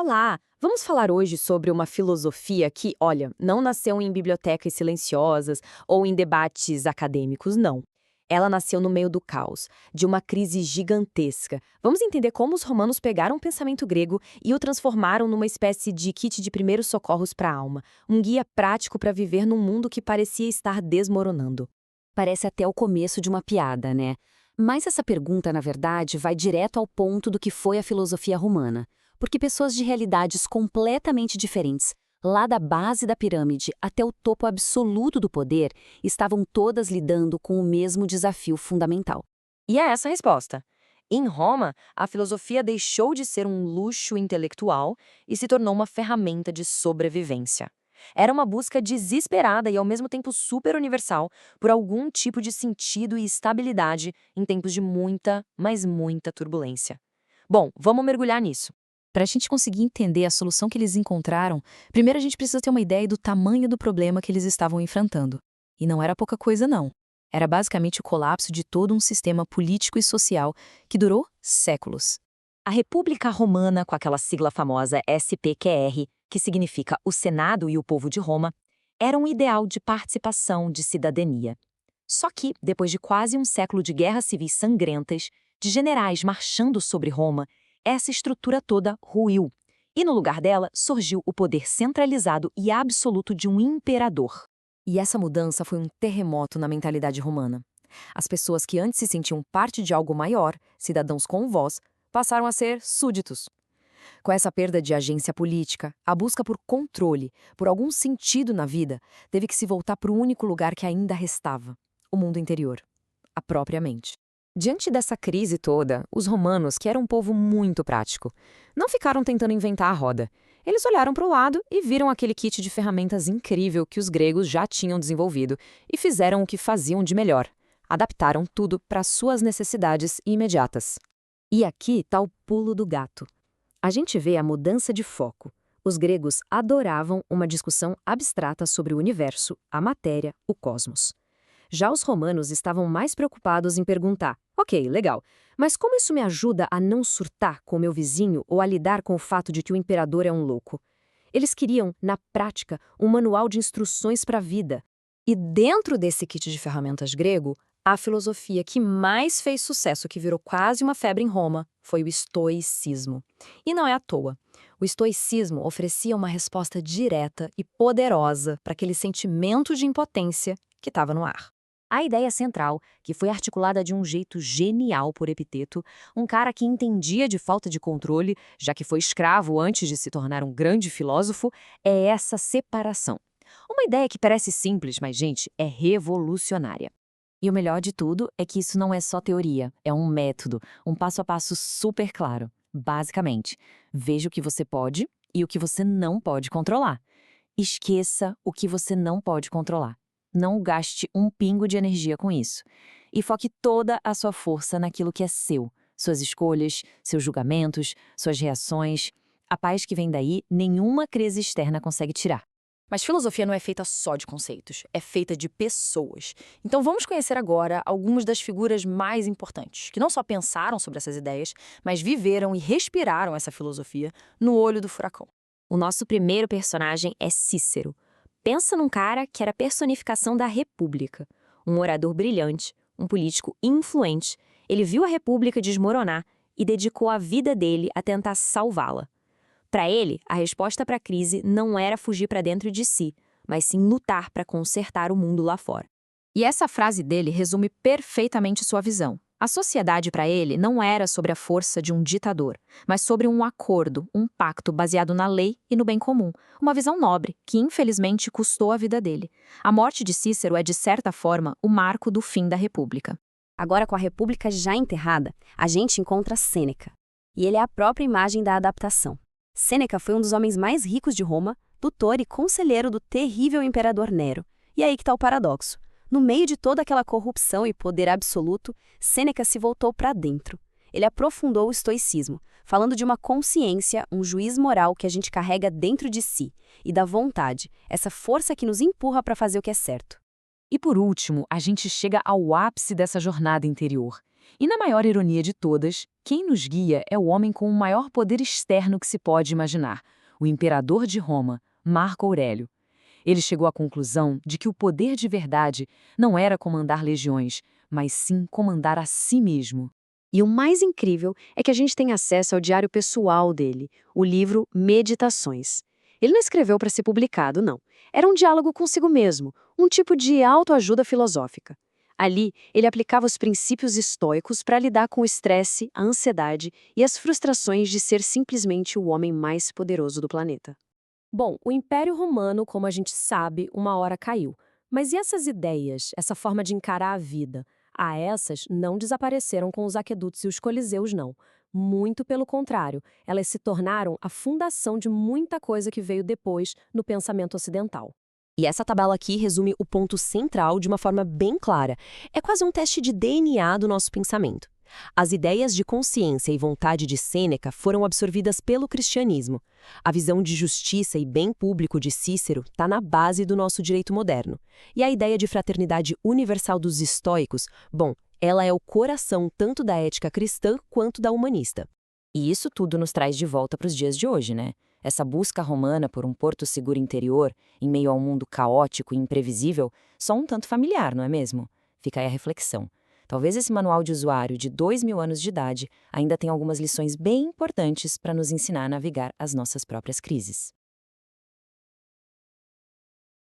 Olá! Vamos falar hoje sobre uma filosofia que, olha, não nasceu em bibliotecas silenciosas ou em debates acadêmicos, não. Ela nasceu no meio do caos, de uma crise gigantesca. Vamos entender como os romanos pegaram o pensamento grego e o transformaram numa espécie de kit de primeiros socorros para a alma, um guia prático para viver num mundo que parecia estar desmoronando. Parece até o começo de uma piada, né? Mas essa pergunta, na verdade, vai direto ao ponto do que foi a filosofia romana. Porque pessoas de realidades completamente diferentes, lá da base da pirâmide até o topo absoluto do poder, estavam todas lidando com o mesmo desafio fundamental. E é essa a resposta. Em Roma, a filosofia deixou de ser um luxo intelectual e se tornou uma ferramenta de sobrevivência. Era uma busca desesperada e ao mesmo tempo super universal por algum tipo de sentido e estabilidade em tempos de muita, mas muita turbulência. Bom, vamos mergulhar nisso. Para a gente conseguir entender a solução que eles encontraram, primeiro a gente precisa ter uma ideia do tamanho do problema que eles estavam enfrentando. E não era pouca coisa, não. Era basicamente o colapso de todo um sistema político e social que durou séculos. A República Romana, com aquela sigla famosa SPQR, que significa o Senado e o povo de Roma, era um ideal de participação, de cidadania. Só que, depois de quase um século de guerras civis sangrentas, de generais marchando sobre Roma, essa estrutura toda ruiu. E no lugar dela surgiu o poder centralizado e absoluto de um imperador. E essa mudança foi um terremoto na mentalidade romana. As pessoas que antes se sentiam parte de algo maior, cidadãos com voz, passaram a ser súditos. Com essa perda de agência política, a busca por controle, por algum sentido na vida, teve que se voltar para o único lugar que ainda restava: o mundo interior, a própria mente. Diante dessa crise toda, os romanos, que eram um povo muito prático, não ficaram tentando inventar a roda. Eles olharam para o lado e viram aquele kit de ferramentas incrível que os gregos já tinham desenvolvido e fizeram o que faziam de melhor: adaptaram tudo para suas necessidades imediatas. E aqui está o pulo do gato. A gente vê a mudança de foco. Os gregos adoravam uma discussão abstrata sobre o universo, a matéria, o cosmos. Já os romanos estavam mais preocupados em perguntar: ok, legal, mas como isso me ajuda a não surtar com meu vizinho ou a lidar com o fato de que o imperador é um louco? Eles queriam, na prática, um manual de instruções para a vida. E dentro desse kit de ferramentas grego, a filosofia que mais fez sucesso, que virou quase uma febre em Roma, foi o estoicismo. E não é à toa. O estoicismo oferecia uma resposta direta e poderosa para aquele sentimento de impotência que estava no ar. A ideia central, que foi articulada de um jeito genial por Epiteto, um cara que entendia de falta de controle, já que foi escravo antes de se tornar um grande filósofo, é essa separação. Uma ideia que parece simples, mas, gente, é revolucionária. E o melhor de tudo é que isso não é só teoria, é um método, um passo a passo super claro. Basicamente, veja o que você pode e o que você não pode controlar. Esqueça o que você não pode controlar. Não gaste um pingo de energia com isso. E foque toda a sua força naquilo que é seu. Suas escolhas, seus julgamentos, suas reações. A paz que vem daí, nenhuma crise externa consegue tirar. Mas filosofia não é feita só de conceitos, é feita de pessoas. Então vamos conhecer agora algumas das figuras mais importantes, que não só pensaram sobre essas ideias, mas viveram e respiraram essa filosofia no olho do furacão. O nosso primeiro personagem é Cícero. Pensa num cara que era a personificação da República. Um orador brilhante, um político influente. Ele viu a República desmoronar e dedicou a vida dele a tentar salvá-la. Para ele, a resposta para a crise não era fugir para dentro de si, mas sim lutar para consertar o mundo lá fora. E essa frase dele resume perfeitamente sua visão. A sociedade para ele não era sobre a força de um ditador, mas sobre um acordo, um pacto baseado na lei e no bem comum. Uma visão nobre, que infelizmente custou a vida dele. A morte de Cícero é, de certa forma, o marco do fim da República. Agora, com a República já enterrada, a gente encontra Sêneca. E ele é a própria imagem da adaptação. Sêneca foi um dos homens mais ricos de Roma, tutor e conselheiro do terrível imperador Nero. E aí que está o paradoxo. No meio de toda aquela corrupção e poder absoluto, Sêneca se voltou para dentro. Ele aprofundou o estoicismo, falando de uma consciência, um juiz moral que a gente carrega dentro de si, e da vontade, essa força que nos empurra para fazer o que é certo. E por último, a gente chega ao ápice dessa jornada interior. E na maior ironia de todas, quem nos guia é o homem com o maior poder externo que se pode imaginar, o imperador de Roma, Marco Aurélio. Ele chegou à conclusão de que o poder de verdade não era comandar legiões, mas sim comandar a si mesmo. E o mais incrível é que a gente tem acesso ao diário pessoal dele, o livro Meditações. Ele não escreveu para ser publicado, não. Era um diálogo consigo mesmo, um tipo de autoajuda filosófica. Ali, ele aplicava os princípios estoicos para lidar com o estresse, a ansiedade e as frustrações de ser simplesmente o homem mais poderoso do planeta. Bom, o Império Romano, como a gente sabe, uma hora caiu. Mas e essas ideias, essa forma de encarar a vida? Essas não desapareceram com os aquedutos e os coliseus, não. Muito pelo contrário, elas se tornaram a fundação de muita coisa que veio depois no pensamento ocidental. E essa tabela aqui resume o ponto central de uma forma bem clara. É quase um teste de DNA do nosso pensamento. As ideias de consciência e vontade de Sêneca foram absorvidas pelo cristianismo. A visão de justiça e bem público de Cícero está na base do nosso direito moderno. E a ideia de fraternidade universal dos estoicos, bom, ela é o coração tanto da ética cristã quanto da humanista. E isso tudo nos traz de volta para os dias de hoje, né? Essa busca romana por um porto seguro interior, em meio a um mundo caótico e imprevisível, só um tanto familiar, não é mesmo? Fica aí a reflexão. Talvez esse manual de usuário de 2000 anos de idade ainda tenha algumas lições bem importantes para nos ensinar a navegar as nossas próprias crises.